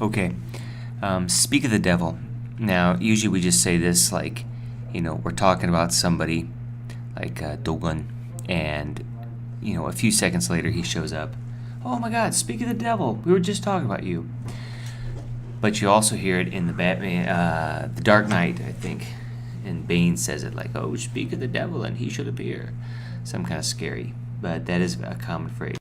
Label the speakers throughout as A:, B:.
A: Okay, speak of the devil. Now, usually we just say this like, we're talking about somebody like Dogun, and, a few seconds later he shows up. Oh my God, speak of the devil. We were just talking about you. But you also hear it in the Batman, the Dark Knight, I think. And Bane says it like, oh, speak of the devil and he shall appear. Some kind of scary, but that is a common phrase.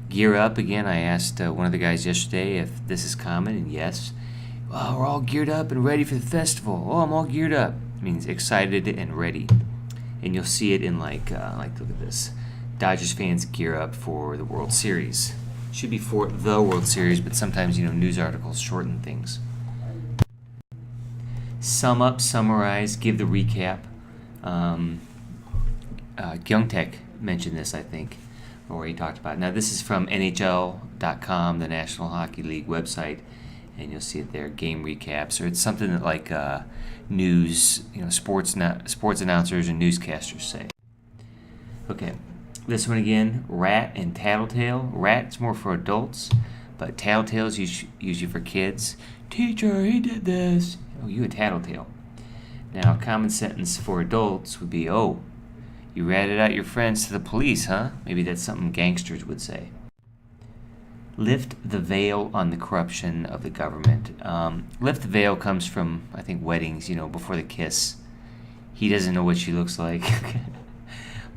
A: Gear up again. I asked one of the guys yesterday if this is common, and yes. Well, we're all geared up and ready for the festival. Oh, I'm all geared up. It means excited and ready. And you'll see it in look at this. Dodgers fans gear up for the World Series. Should be for the World Series, but sometimes, news articles shorten things. Sum up, summarize, give the recap. Gyeongtaek mentioned this, I think, or he talked about it. Now, this is from NHL.com, the National Hockey League website, and you'll see it there, game recaps, or it's something that like news, sports announcers and newscasters say. Okay, this one again, rat and tattletale. Rat's more for adults, but tattletale is usually for kids. Teacher, he did this. Oh, you a tattletale. Now, a common sentence for adults would be, oh, you ratted out your friends to the police, huh? Maybe that's something gangsters would say. Lift the veil on the corruption of the government. Lift the veil comes from, I think, weddings, before the kiss. He doesn't know what she looks like.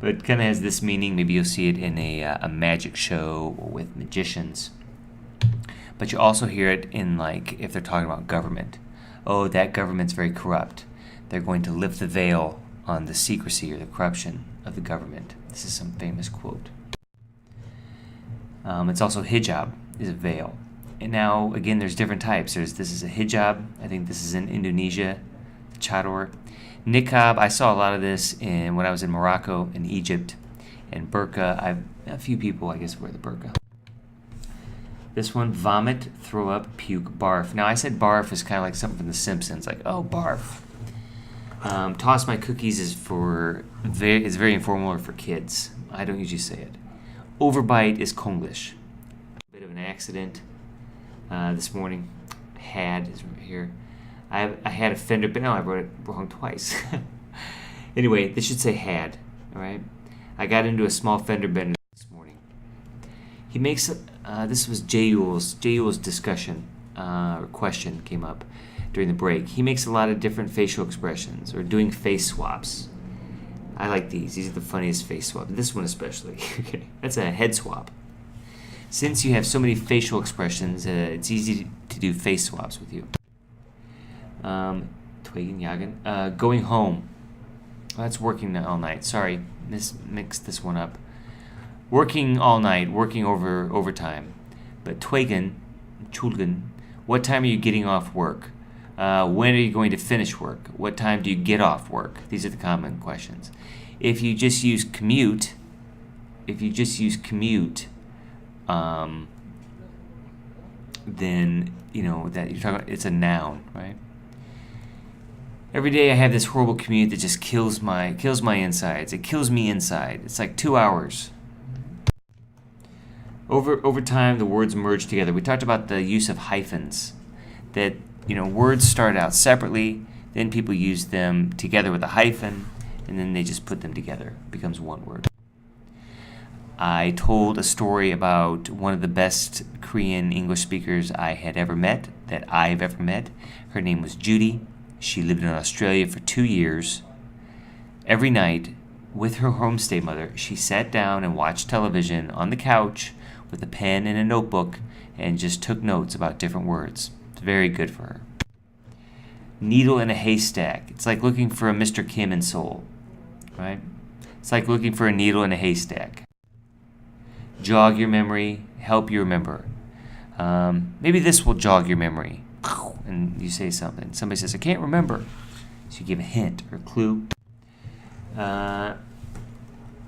A: But it kind of has this meaning. Maybe you'll see it in a magic show or with magicians. But you also hear it in, if they're talking about government. Oh, that government's very corrupt. They're going to lift the veil on the secrecy or the corruption of the government. This is some famous quote. It's also hijab, is a veil. And now, again, there's different types. This is a hijab. I think this is in Indonesia, chador. Niqab, I saw a lot of this when I was in Morocco and Egypt. And burqa, a few people, I guess, wear the burqa. This one, vomit, throw up, puke, barf. Now, I said barf is kind of like something from The Simpsons, like, oh, barf. Toss my cookies is very informal or for kids. I don't usually say it. Overbite is Konglish. A bit of an accident this morning. Had is right here. I had a Fender-bender. No, I wrote it wrong twice. Anyway, this should say had. All right. I got into a small Fender-bender this morning. He makes this was Jayul's discussion or question came up during the break. He makes a lot of different facial expressions or doing face swaps. I like these. These are the funniest face swaps. This one especially. That's a head swap. Since you have so many facial expressions, it's easy to do face swaps with you. Going home. Oh, that's working all night. Sorry, mixed this one up. Working all night, working overtime. But chulgen, what time are you getting off work? When are you going to finish work? What time do you get off work? These are the common questions. If you just use commute, then that you're talking about, it's a noun, right? Every day I have this horrible commute that just kills my insides. It kills me inside. It's like 2 hours. Over time, the words merge together. We talked about the use of hyphens. That words start out separately, then people use them together with a hyphen, and then they just put them together. It becomes one word. I told a story about one of the best Korean English speakers I've ever met. Her name was Judy. She lived in Australia for 2 years. Every night, with her homestay mother, she sat down and watched television on the couch with a pen and a notebook and just took notes about different words. It's very good for her. Needle in a haystack. It's like looking for a Mr. Kim in Seoul, right? It's like looking for a needle in a haystack. Jog your memory, help you remember. Maybe this will jog your memory. And you say something. Somebody says, I can't remember. So you give a hint or clue.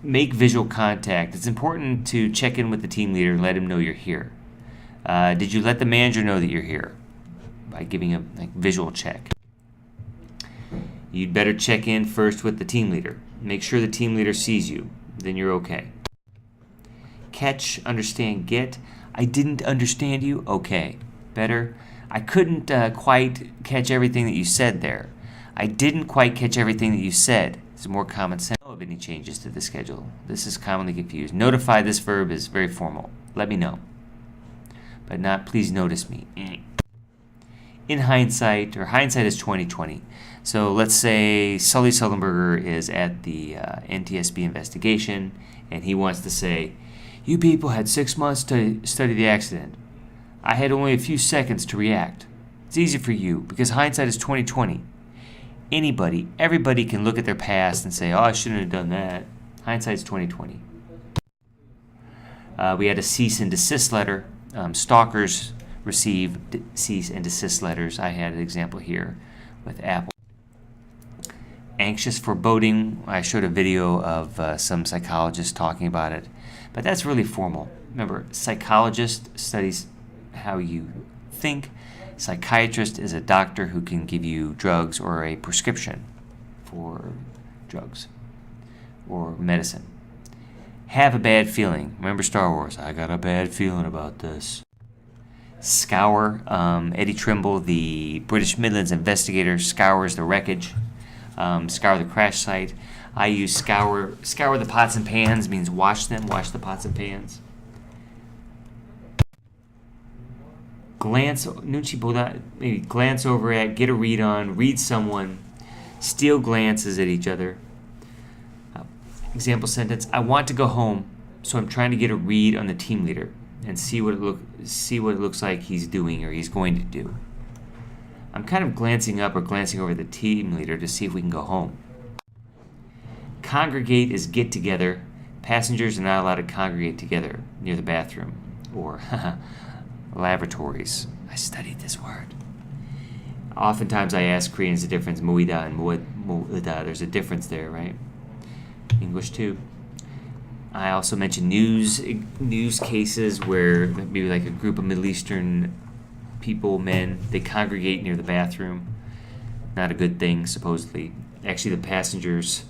A: Make visual contact. It's important to check in with the team leader and let him know you're here. Did you let the manager know that you're here? By giving a visual check. You'd better check in first with the team leader. Make sure the team leader sees you. Then you're okay. Catch, understand, get. I didn't understand you. Okay. Better? I couldn't quite catch everything that you said there. I didn't quite catch everything that you said. It's more common sense. Know of any changes to the schedule? This is commonly confused. Notify, this verb is very formal. Let me know. But not please notice me. In hindsight, or hindsight is 2020. So let's say Sully Sullenberger is at the NTSB investigation, and he wants to say, you people had 6 months to study the accident. I had only a few seconds to react. It's easy for you, because hindsight is 2020. Everybody can look at their past and say, oh, I shouldn't have done that. Hindsight's 2020. We had a cease and desist letter. Stalkers receive cease and desist letters. I had an example here with Apple. Anxious foreboding. I showed a video of some psychologists talking about it, but that's really formal. Remember, psychologist studies how you think. Psychiatrist is a doctor who can give you drugs or a prescription for drugs or medicine. Have a bad feeling. Remember Star Wars. I got a bad feeling about this. Scour. Eddie Trimble, the British Midlands investigator, scours the wreckage. Scour the crash site. I use scour. Scour the pots and pans means wash them. Wash the pots and pans. Glance over at, get a read on, read someone, steal glances at each other. Example sentence: I want to go home, so I'm trying to get a read on the team leader and see what it looks like he's doing or he's going to do. I'm kind of glancing up or glancing over the team leader to see if we can go home. Congregate is get together. Passengers are not allowed to congregate together near the bathroom or lavatories. I studied this word. Oftentimes I ask Koreans the difference, muida and muida. There's a difference there, right? English too. I also mentioned news cases where maybe like a group of Middle Eastern people, men, they congregate near the bathroom. Not a good thing, supposedly. Actually, the passengers,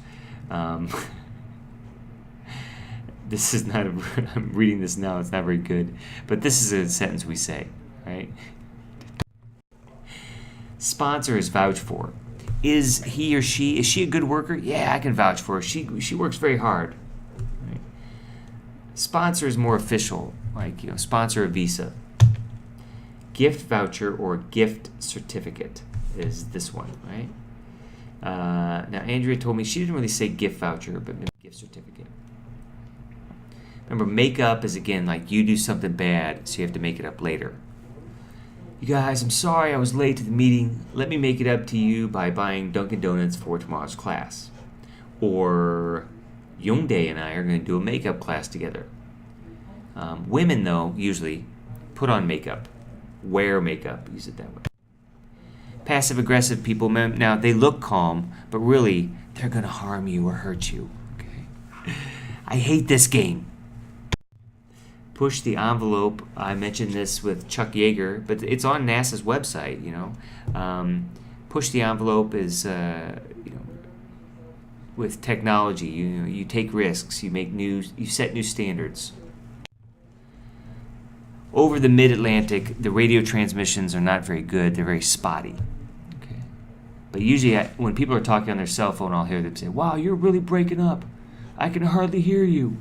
A: this is not I'm reading this now, it's not very good, but this is a sentence we say, right? Sponsor is vouch for. Is he or she, is she a good worker? Yeah, I can vouch for her. She works very hard. Right? Sponsor is more official, like, sponsor a visa. Gift voucher or gift certificate is this one, right? Now, Andrea told me she didn't really say gift voucher, but maybe gift certificate. Remember, make up is, again, like you do something bad, so you have to make it up later. You guys, I'm sorry I was late to the meeting. Let me make it up to you by buying Dunkin' Donuts for tomorrow's class. Or Youngdae and I are going to do a makeup class together. Women, though, usually put on makeup. Wear makeup. Use it that way. Passive-aggressive people, now, they look calm, but really, they're going to harm you or hurt you. Okay? I hate this game. Push the envelope. I mentioned this with Chuck Yeager, but it's on NASA's website, Push the envelope is, with technology, you take risks, you set new standards. Over the mid-Atlantic, the radio transmissions are not very good. They're very spotty. Okay. But usually when people are talking on their cell phone, I'll hear them say, wow, you're really breaking up. I can hardly hear you.